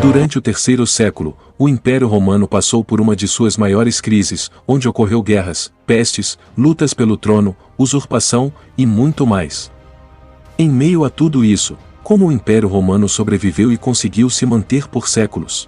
Durante o terceiro século, o Império Romano passou por uma de suas maiores crises, onde ocorreu guerras, pestes, lutas pelo trono, usurpação e muito mais. Em meio a tudo isso, como o Império Romano sobreviveu e conseguiu se manter por séculos?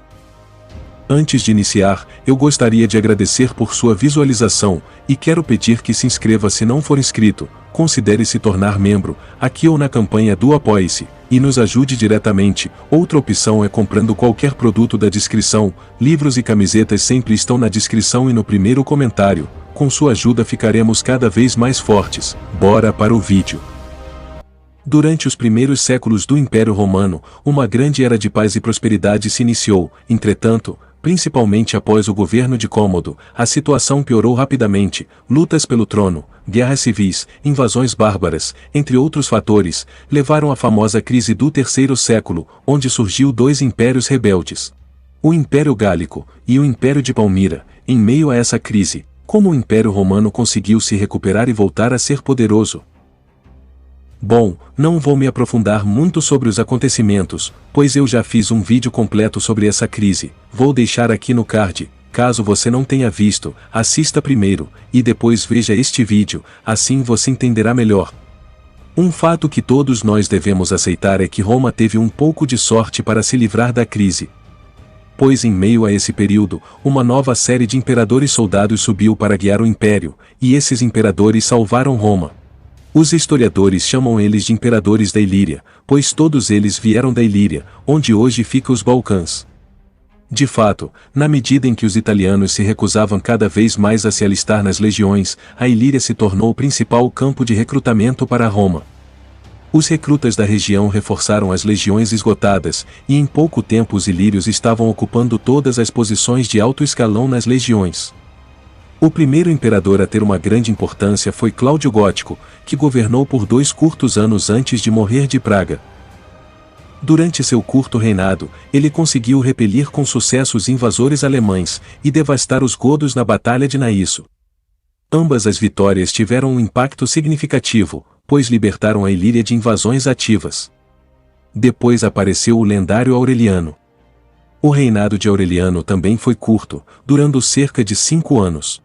Antes de iniciar, eu gostaria de agradecer por sua visualização, e quero pedir que se inscreva se não for inscrito, considere se tornar membro, aqui ou na campanha do Apoie-se, e nos ajude diretamente. Outra opção é comprando qualquer produto da descrição, livros e camisetas sempre estão na descrição e no primeiro comentário. Com sua ajuda ficaremos cada vez mais fortes. Bora para o vídeo. Durante os primeiros séculos do Império Romano, uma grande era de paz e prosperidade se iniciou. Entretanto, principalmente após o governo de Cômodo, a situação piorou rapidamente. Lutas pelo trono, guerras civis, invasões bárbaras, entre outros fatores, levaram à famosa crise do terceiro século, onde surgiu dois impérios rebeldes: o Império Gálico e o Império de Palmira. Em meio a essa crise, como o Império Romano conseguiu se recuperar e voltar a ser poderoso? Bom, não vou me aprofundar muito sobre os acontecimentos, pois eu já fiz um vídeo completo sobre essa crise. Vou deixar aqui no card. Caso você não tenha visto, assista primeiro, e depois veja este vídeo, assim você entenderá melhor. Um fato que todos nós devemos aceitar é que Roma teve um pouco de sorte para se livrar da crise. Pois em meio a esse período, uma nova série de imperadores soldados subiu para guiar o império, e esses imperadores salvaram Roma. Os historiadores chamam eles de imperadores da Ilíria, pois todos eles vieram da Ilíria, onde hoje fica os Balcãs. De fato, na medida em que os italianos se recusavam cada vez mais a se alistar nas legiões, a Ilíria se tornou o principal campo de recrutamento para Roma. Os recrutas da região reforçaram as legiões esgotadas, e em pouco tempo os ilírios estavam ocupando todas as posições de alto escalão nas legiões. O primeiro imperador a ter uma grande importância foi Cláudio Gótico, que governou por 2 curtos anos antes de morrer de praga. Durante seu curto reinado, ele conseguiu repelir com sucesso os invasores alemães e devastar os godos na Batalha de Naíço. Ambas as vitórias tiveram um impacto significativo, pois libertaram a Ilíria de invasões ativas. Depois apareceu o lendário Aureliano. O reinado de Aureliano também foi curto, durando cerca de 5 anos.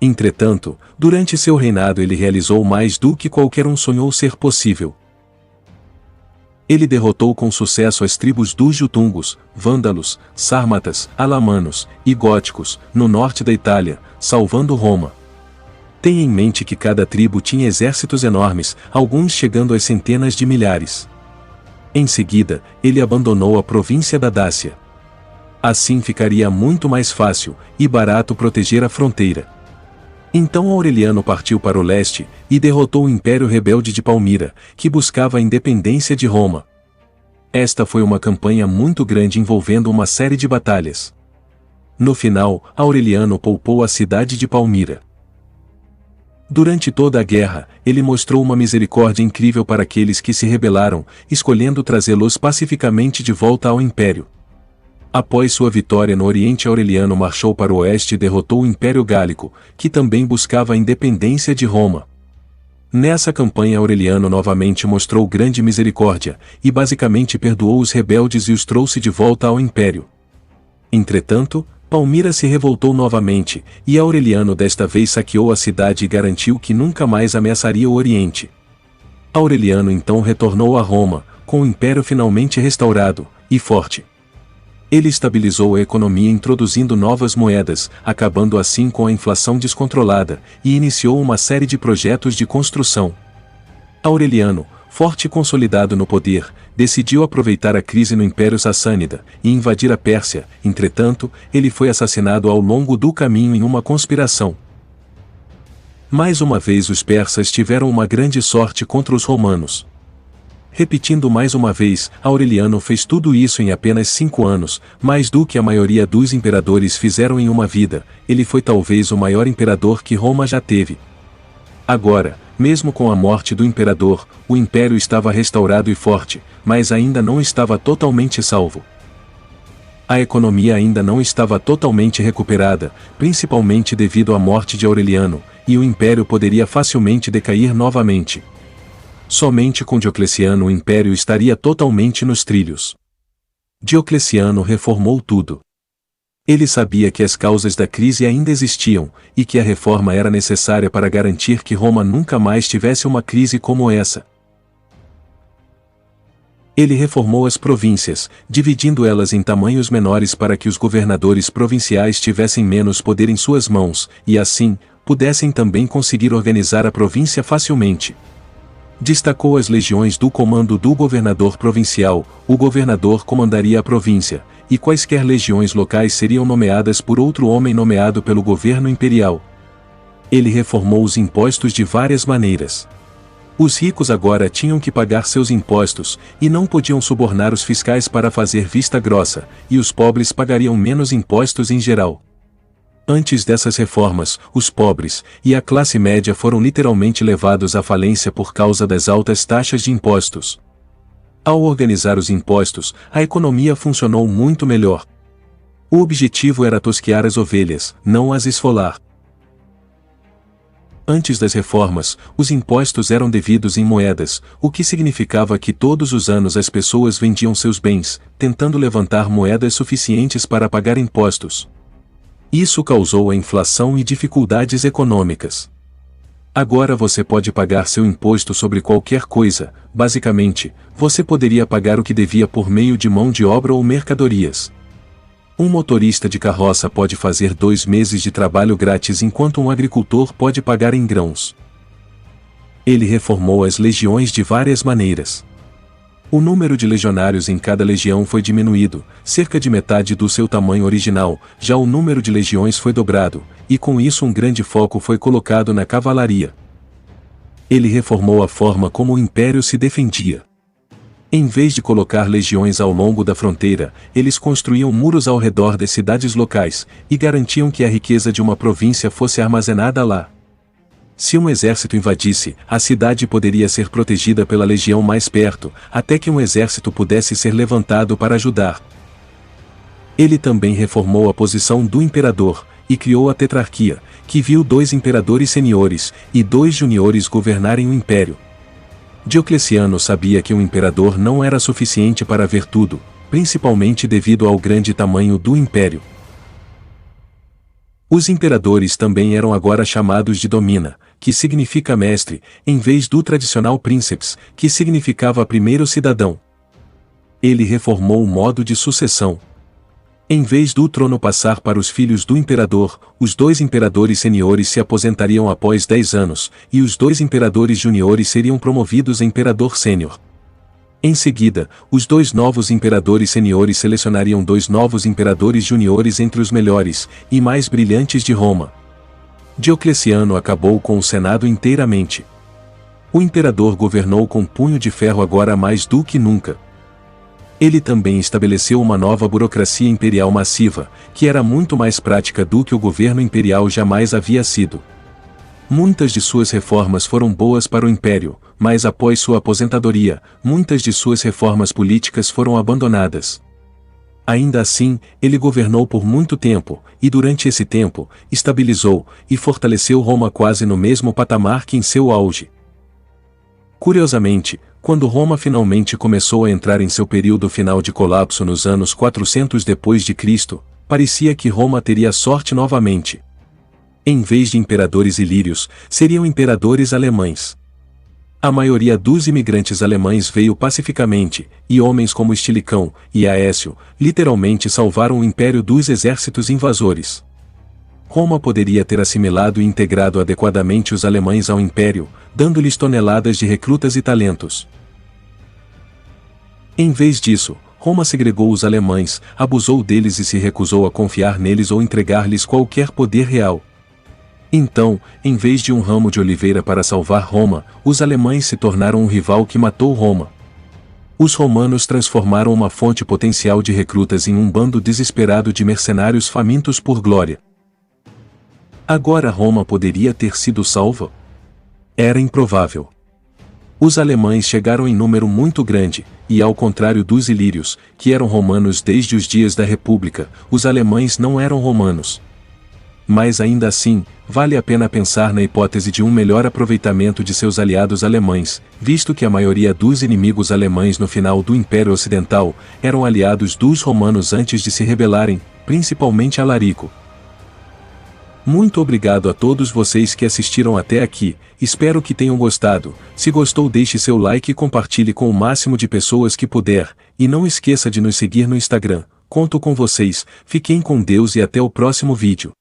Entretanto, durante seu reinado ele realizou mais do que qualquer um sonhou ser possível. Ele derrotou com sucesso as tribos dos Jutungos, Vândalos, Sármatas, Alamanos e Góticos, no norte da Itália, salvando Roma. Tenha em mente que cada tribo tinha exércitos enormes, alguns chegando às centenas de milhares. Em seguida, ele abandonou a província da Dácia. Assim ficaria muito mais fácil e barato proteger a fronteira. Então Aureliano partiu para o leste e derrotou o Império Rebelde de Palmira, que buscava a independência de Roma. Esta foi uma campanha muito grande envolvendo uma série de batalhas. No final, Aureliano poupou a cidade de Palmira. Durante toda a guerra, ele mostrou uma misericórdia incrível para aqueles que se rebelaram, escolhendo trazê-los pacificamente de volta ao Império. Após sua vitória no Oriente, Aureliano marchou para o Oeste e derrotou o Império Gálico, que também buscava a independência de Roma. Nessa campanha Aureliano novamente mostrou grande misericórdia, e basicamente perdoou os rebeldes e os trouxe de volta ao Império. Entretanto, Palmira se revoltou novamente, e Aureliano desta vez saqueou a cidade e garantiu que nunca mais ameaçaria o Oriente. Aureliano então retornou a Roma, com o Império finalmente restaurado e forte. Ele estabilizou a economia introduzindo novas moedas, acabando assim com a inflação descontrolada, e iniciou uma série de projetos de construção. Aureliano, forte e consolidado no poder, decidiu aproveitar a crise no Império Sassânida e invadir a Pérsia. Entretanto, ele foi assassinado ao longo do caminho em uma conspiração. Mais uma vez os persas tiveram uma grande sorte contra os romanos. Repetindo mais uma vez, Aureliano fez tudo isso em apenas 5 anos, mais do que a maioria dos imperadores fizeram em uma vida. Ele foi talvez o maior imperador que Roma já teve. Agora, mesmo com a morte do imperador, o império estava restaurado e forte, mas ainda não estava totalmente salvo. A economia ainda não estava totalmente recuperada, principalmente devido à morte de Aureliano, e o império poderia facilmente decair novamente. Somente com Diocleciano o império estaria totalmente nos trilhos. Diocleciano reformou tudo. Ele sabia que as causas da crise ainda existiam, e que a reforma era necessária para garantir que Roma nunca mais tivesse uma crise como essa. Ele reformou as províncias, dividindo elas em tamanhos menores para que os governadores provinciais tivessem menos poder em suas mãos, e assim, pudessem também conseguir organizar a província facilmente. Destacou as legiões do comando do governador provincial, o governador comandaria a província, e quaisquer legiões locais seriam nomeadas por outro homem nomeado pelo governo imperial. Ele reformou os impostos de várias maneiras. Os ricos agora tinham que pagar seus impostos, e não podiam subornar os fiscais para fazer vista grossa, e os pobres pagariam menos impostos em geral. Antes dessas reformas, os pobres e a classe média foram literalmente levados à falência por causa das altas taxas de impostos. Ao organizar os impostos, a economia funcionou muito melhor. O objetivo era tosquear as ovelhas, não as esfolar. Antes das reformas, os impostos eram devidos em moedas, o que significava que todos os anos as pessoas vendiam seus bens, tentando levantar moedas suficientes para pagar impostos. Isso causou a inflação e dificuldades econômicas. Agora você pode pagar seu imposto sobre qualquer coisa, basicamente, você poderia pagar o que devia por meio de mão de obra ou mercadorias. Um motorista de carroça pode fazer 2 meses de trabalho grátis enquanto um agricultor pode pagar em grãos. Ele reformou as legiões de várias maneiras. O número de legionários em cada legião foi diminuído, cerca de metade do seu tamanho original, já o número de legiões foi dobrado, e com isso um grande foco foi colocado na cavalaria. Ele reformou a forma como o império se defendia. Em vez de colocar legiões ao longo da fronteira, eles construíam muros ao redor das cidades locais, e garantiam que a riqueza de uma província fosse armazenada lá. Se um exército invadisse, a cidade poderia ser protegida pela legião mais perto, até que um exército pudesse ser levantado para ajudar. Ele também reformou a posição do imperador, e criou a tetrarquia, que viu 2 imperadores seniores e 2 juniores governarem o império. Diocleciano sabia que um imperador não era suficiente para ver tudo, principalmente devido ao grande tamanho do império. Os imperadores também eram agora chamados de domina, que significa mestre, em vez do tradicional princeps, que significava primeiro cidadão. Ele reformou o modo de sucessão. Em vez do trono passar para os filhos do imperador, os 2 imperadores seniores se aposentariam após 10 anos, e os 2 imperadores juniores seriam promovidos a imperador sênior. Em seguida, os 2 novos imperadores seniores selecionariam 2 novos imperadores juniores entre os melhores e mais brilhantes de Roma. Diocleciano acabou com o Senado inteiramente. O imperador governou com punho de ferro agora mais do que nunca. Ele também estabeleceu uma nova burocracia imperial massiva, que era muito mais prática do que o governo imperial jamais havia sido. Muitas de suas reformas foram boas para o império, mas após sua aposentadoria, muitas de suas reformas políticas foram abandonadas. Ainda assim, ele governou por muito tempo, e durante esse tempo, estabilizou e fortaleceu Roma quase no mesmo patamar que em seu auge. Curiosamente, quando Roma finalmente começou a entrar em seu período final de colapso nos anos 400 depois de Cristo, parecia que Roma teria sorte novamente. Em vez de imperadores ilírios, seriam imperadores alemães. A maioria dos imigrantes alemães veio pacificamente, e homens como Estilicão e Aécio, literalmente salvaram o império dos exércitos invasores. Roma poderia ter assimilado e integrado adequadamente os alemães ao império, dando-lhes toneladas de recrutas e talentos. Em vez disso, Roma segregou os alemães, abusou deles e se recusou a confiar neles ou entregar-lhes qualquer poder real. Então, em vez de um ramo de oliveira para salvar Roma, os alemães se tornaram um rival que matou Roma. Os romanos transformaram uma fonte potencial de recrutas em um bando desesperado de mercenários famintos por glória. Agora Roma poderia ter sido salva? Era improvável. Os alemães chegaram em número muito grande, e ao contrário dos ilírios, que eram romanos desde os dias da República, os alemães não eram romanos. mas ainda assim, vale a pena pensar na hipótese de um melhor aproveitamento de seus aliados alemães, visto que a maioria dos inimigos alemães no final do Império Ocidental eram aliados dos romanos antes de se rebelarem, principalmente Alarico. Muito obrigado a todos vocês que assistiram até aqui, espero que tenham gostado. Se gostou, deixe seu like e compartilhe com o máximo de pessoas que puder, e não esqueça de nos seguir no Instagram. Conto com vocês, fiquem com Deus e até o próximo vídeo.